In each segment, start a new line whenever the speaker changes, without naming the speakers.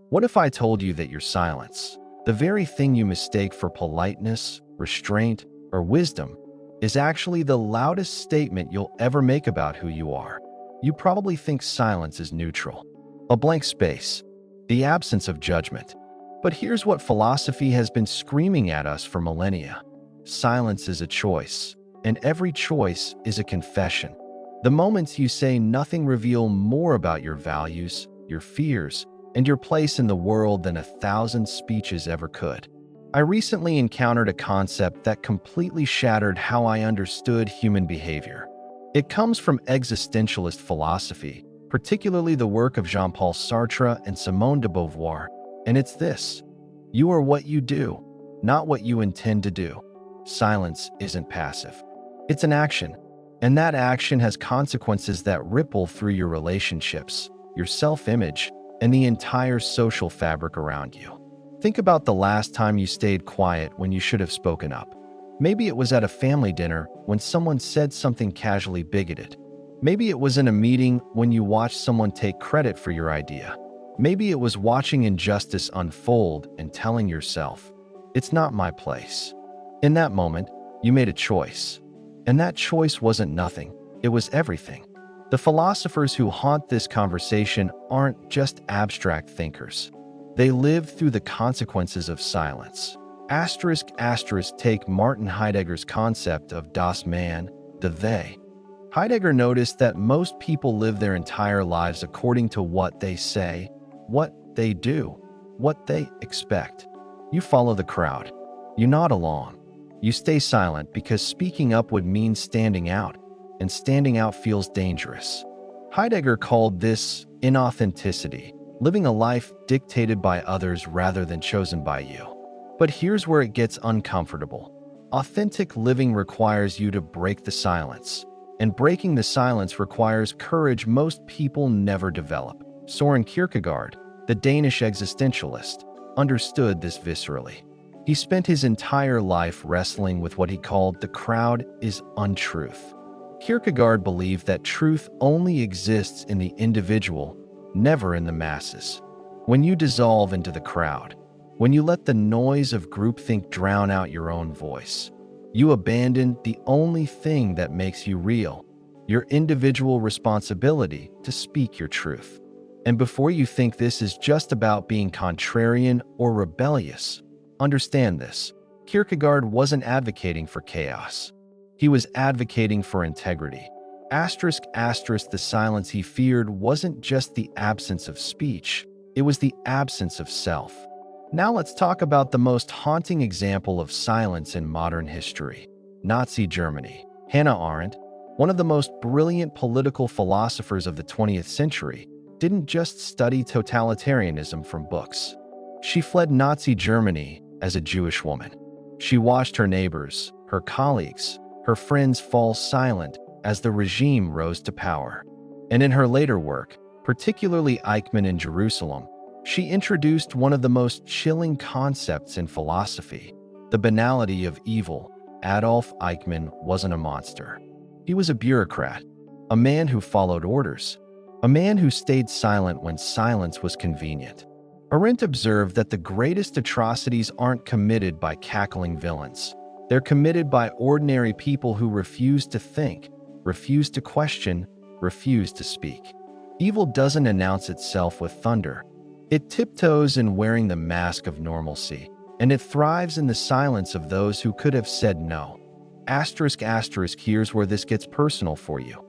What if I told you that your silence, the very thing you mistake for politeness, restraint, or wisdom, is actually the loudest statement you'll ever make about who you are? You probably think silence is neutral, a blank space, the absence of judgment. But here's what philosophy has been screaming at us for millennia. Silence is a choice, and every choice is a confession. The moments you say nothing reveal more about your values, your fears, and your place in the world than 1,000 speeches ever could. I recently encountered a concept that completely shattered how I understood human behavior. It comes from existentialist philosophy, particularly the work of Jean-Paul Sartre and Simone de Beauvoir, and it's this: you are what you do, not what you intend to do. Silence isn't passive. It's an action, and that action has consequences that ripple through your relationships, your self-image, and the entire social fabric around you. Think about the last time you stayed quiet when you should have spoken up. Maybe it was at a family dinner when someone said something casually bigoted. Maybe it was in a meeting when you watched someone take credit for your idea. Maybe it was watching injustice unfold and telling yourself, "It's not my place." In that moment, you made a choice. And that choice wasn't nothing, it was everything. The philosophers who haunt this conversation aren't just abstract thinkers. They live through the consequences of silence. Take Martin Heidegger's concept of das Man, the they. Heidegger noticed that most people live their entire lives according to what they say, what they do, what they expect. You follow the crowd. You nod along. You stay silent because speaking up would mean standing out, and standing out feels dangerous. Heidegger called this inauthenticity, living a life dictated by others rather than chosen by you. But here's where it gets uncomfortable. Authentic living requires you to break the silence, and breaking the silence requires courage most people never develop. Soren Kierkegaard, the Danish existentialist, understood this viscerally. He spent his entire life wrestling with what he called the crowd is untruth. Kierkegaard believed that truth only exists in the individual, never in the masses. When you dissolve into the crowd, when you let the noise of groupthink drown out your own voice, you abandon the only thing that makes you real, your individual responsibility to speak your truth. And before you think this is just about being contrarian or rebellious, understand this: Kierkegaard wasn't advocating for chaos. He was advocating for integrity. The silence he feared wasn't just the absence of speech, it was the absence of self. Now let's talk about the most haunting example of silence in modern history: Nazi Germany. Hannah Arendt, one of the most brilliant political philosophers of the 20th century, didn't just study totalitarianism from books. She fled Nazi Germany as a Jewish woman. She watched her neighbors, her colleagues, her friends fall silent as the regime rose to power. And in her later work, particularly Eichmann in Jerusalem, she introduced one of the most chilling concepts in philosophy: the banality of evil. Adolf Eichmann wasn't a monster. He was a bureaucrat, a man who followed orders, a man who stayed silent when silence was convenient. Arendt observed that the greatest atrocities aren't committed by cackling villains. They're committed by ordinary people who refuse to think, refuse to question, refuse to speak. Evil doesn't announce itself with thunder. It tiptoes in wearing the mask of normalcy, and it thrives in the silence of those who could have said no. Here's where this gets personal for you.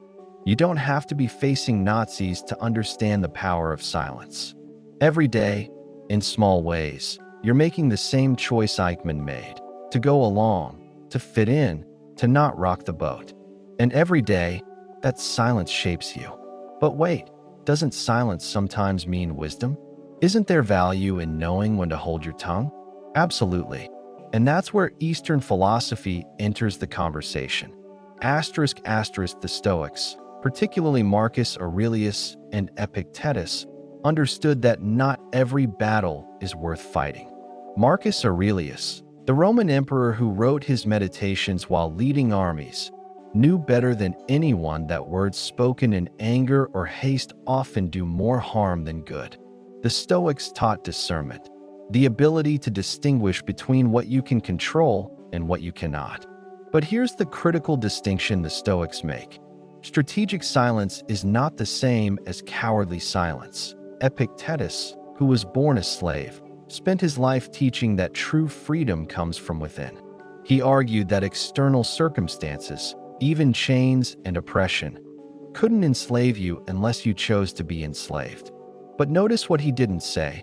You don't have to be facing Nazis to understand the power of silence. Every day, in small ways, you're making the same choice Eichmann made: to go along, to fit in, to not rock the boat. And every day, that silence shapes you. But wait, doesn't silence sometimes mean wisdom? Isn't there value in knowing when to hold your tongue? Absolutely. And that's where Eastern philosophy enters the conversation. The Stoics, particularly Marcus Aurelius and Epictetus, understood that not every battle is worth fighting. Marcus Aurelius, the Roman emperor who wrote his meditations while leading armies, knew better than anyone that words spoken in anger or haste often do more harm than good. The Stoics taught discernment, the ability to distinguish between what you can control and what you cannot. But here's the critical distinction the Stoics make. Strategic silence is not the same as cowardly silence. Epictetus, who was born a slave, spent his life teaching that true freedom comes from within. He argued that external circumstances, even chains and oppression, couldn't enslave you unless you chose to be enslaved. But notice what he didn't say.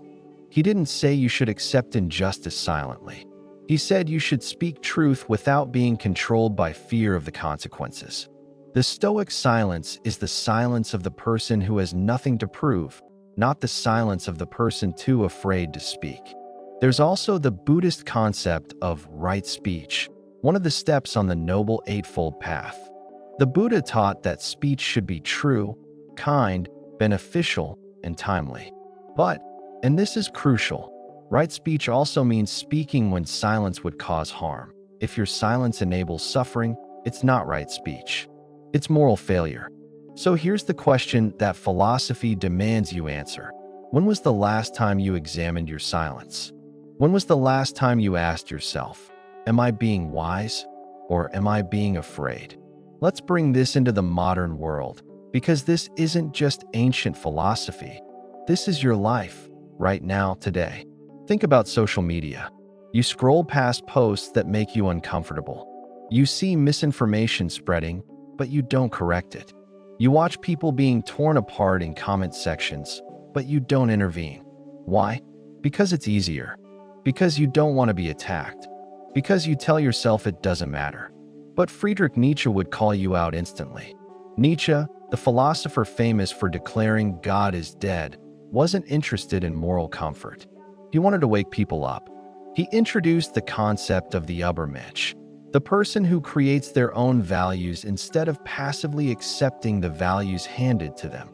He didn't say you should accept injustice silently. He said you should speak truth without being controlled by fear of the consequences. The Stoic silence is the silence of the person who has nothing to prove, not the silence of the person too afraid to speak. There's also the Buddhist concept of right speech, one of the steps on the Noble Eightfold Path. The Buddha taught that speech should be true, kind, beneficial, and timely. But, and this is crucial, right speech also means speaking when silence would cause harm. If your silence enables suffering, it's not right speech. It's moral failure. So here's the question that philosophy demands you answer. When was the last time you examined your silence? When was the last time you asked yourself, am I being wise or am I being afraid? Let's bring this into the modern world, because this isn't just ancient philosophy. This is your life, right now, today. Think about social media. You scroll past posts that make you uncomfortable. You see misinformation spreading, but you don't correct it. You watch people being torn apart in comment sections, but you don't intervene. Why? Because it's easier. Because you don't want to be attacked. Because you tell yourself it doesn't matter. But Friedrich Nietzsche would call you out instantly. Nietzsche, the philosopher famous for declaring God is dead, wasn't interested in moral comfort. He wanted to wake people up. He introduced the concept of the Übermensch, the person who creates their own values instead of passively accepting the values handed to them.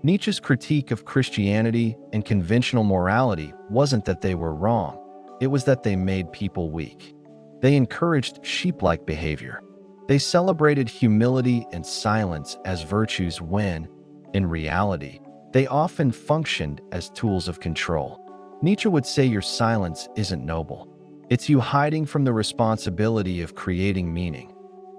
Nietzsche's critique of Christianity and conventional morality wasn't that they were wrong, it was that they made people weak. They encouraged sheep-like behavior. They celebrated humility and silence as virtues when, in reality, they often functioned as tools of control. Nietzsche would say your silence isn't noble. It's you hiding from the responsibility of creating meaning.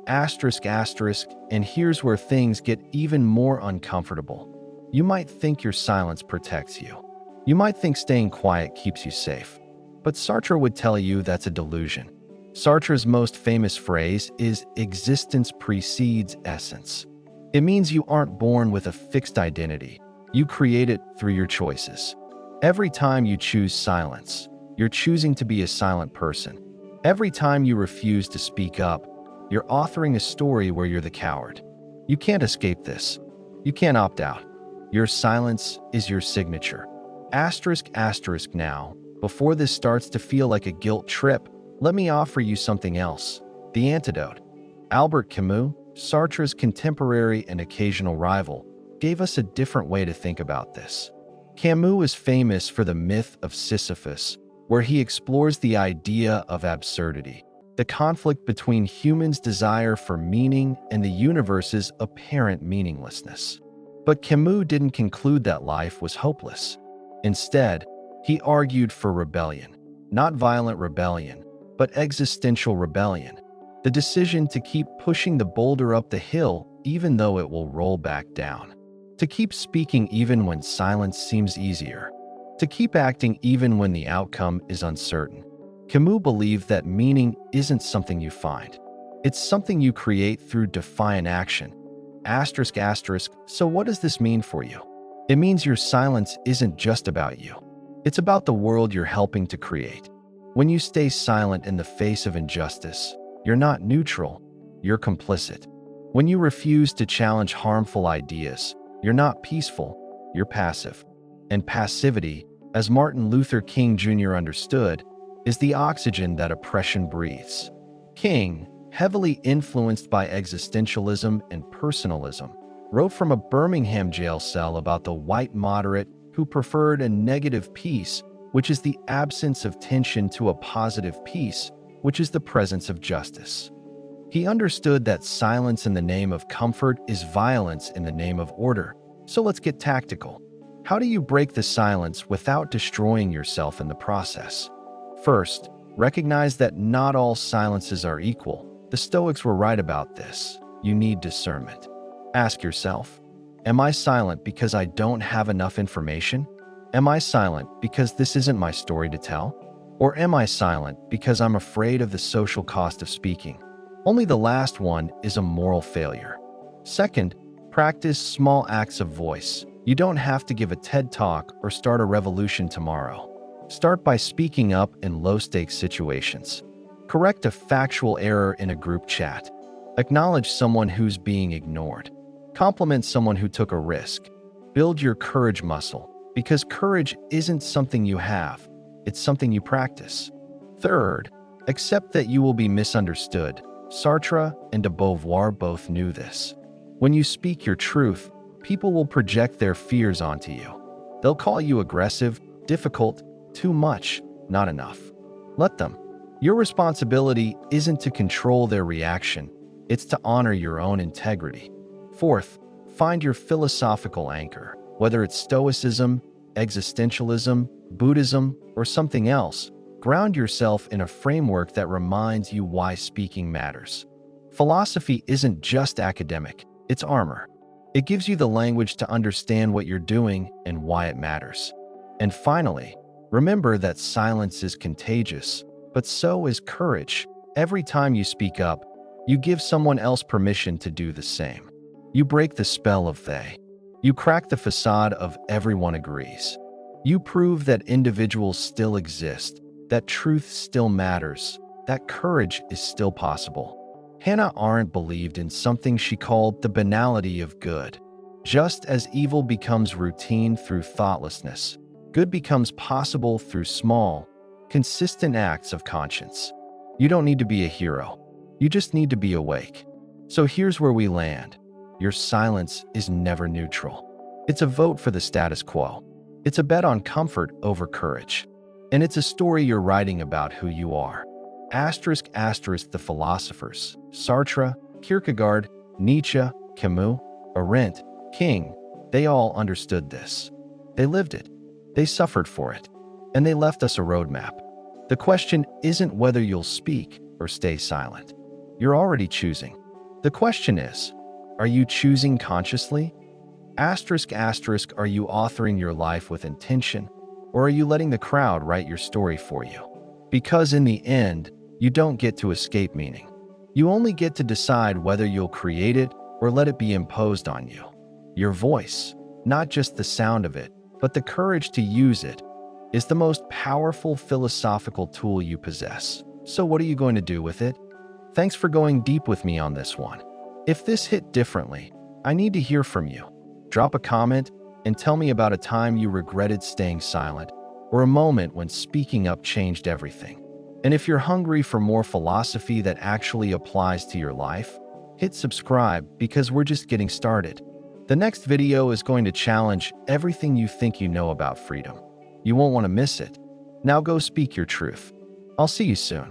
Asterisk, asterisk, and here's where things get even more uncomfortable. You might think your silence protects you. You might think staying quiet keeps you safe. But Sartre would tell you that's a delusion. Sartre's most famous phrase is existence precedes essence. It means you aren't born with a fixed identity. You create it through your choices. Every time you choose silence, you're choosing to be a silent person. Every time you refuse to speak up, you're authoring a story where you're the coward. You can't escape this. You can't opt out. Your silence is your signature. Asterisk, asterisk now, before this starts to feel like a guilt trip, let me offer you something else. The antidote. Albert Camus, Sartre's contemporary and occasional rival, gave us a different way to think about this. Camus is famous for the myth of Sisyphus, where he explores the idea of absurdity, the conflict between humans' desire for meaning and the universe's apparent meaninglessness. But Camus didn't conclude that life was hopeless. Instead, he argued for rebellion, not violent rebellion, but existential rebellion, the decision to keep pushing the boulder up the hill even though it will roll back down, to keep speaking even when silence seems easier, to keep acting even when the outcome is uncertain. Camus believed that meaning isn't something you find. It's something you create through defiant action. Asterisk, asterisk, so what does this mean for you? It means your silence isn't just about you. It's about the world you're helping to create. When you stay silent in the face of injustice, you're not neutral, you're complicit. When you refuse to challenge harmful ideas, you're not peaceful, you're passive. And passivity, as Martin Luther King Jr. understood, is the oxygen that oppression breathes. King, heavily influenced by existentialism and personalism, wrote from a Birmingham jail cell about the white moderate who preferred a negative peace, which is the absence of tension, to a positive peace, which is the presence of justice. He understood that silence in the name of comfort is violence in the name of order. So let's get tactical. How do you break the silence without destroying yourself in the process? First, recognize that not all silences are equal. The Stoics were right about this. You need discernment. Ask yourself, am I silent because I don't have enough information? Am I silent because this isn't my story to tell? Or am I silent because I'm afraid of the social cost of speaking? Only the last one is a moral failure. Second, practice small acts of voice. You don't have to give a TED Talk or start a revolution tomorrow. Start by speaking up in low-stakes situations. Correct a factual error in a group chat. Acknowledge someone who's being ignored. Compliment someone who took a risk. Build your courage muscle, because courage isn't something you have, it's something you practice. Third, accept that you will be misunderstood. Sartre and de Beauvoir both knew this. When you speak your truth, people will project their fears onto you. They'll call you aggressive, difficult, too much, not enough. Let them. Your responsibility isn't to control their reaction, it's to honor your own integrity. Fourth, find your philosophical anchor. Whether it's Stoicism, Existentialism, Buddhism, or something else, ground yourself in a framework that reminds you why speaking matters. Philosophy isn't just academic, it's armor. It gives you the language to understand what you're doing and why it matters. And finally, remember that silence is contagious, but so is courage. Every time you speak up, you give someone else permission to do the same. You break the spell of they. You crack the facade of everyone agrees. You prove that individuals still exist, that truth still matters, that courage is still possible. Hannah Arendt believed in something she called the banality of good. Just as evil becomes routine through thoughtlessness, good becomes possible through small, consistent acts of conscience. You don't need to be a hero. You just need to be awake. So here's where we land. Your silence is never neutral. It's a vote for the status quo. It's a bet on comfort over courage. And it's a story you're writing about who you are. Asterisk asterisk the philosophers, Sartre, Kierkegaard, Nietzsche, Camus, Arendt, King, they all understood this. They lived it. They suffered for it. And they left us a roadmap. The question isn't whether you'll speak or stay silent. You're already choosing. The question is, are you choosing consciously? Asterisk asterisk, are you authoring your life with intention, or are you letting the crowd write your story for you? Because in the end, you don't get to escape meaning. You only get to decide whether you'll create it or let it be imposed on you. Your voice, not just the sound of it, but the courage to use it, is the most powerful philosophical tool you possess. So what are you going to do with it? Thanks for going deep with me on this one. If this hit differently, I need to hear from you. Drop a comment and tell me about a time you regretted staying silent or a moment when speaking up changed everything. And if you're hungry for more philosophy that actually applies to your life, hit subscribe because we're just getting started. The next video is going to challenge everything you think you know about freedom. You won't want to miss it. Now go speak your truth. I'll see you soon.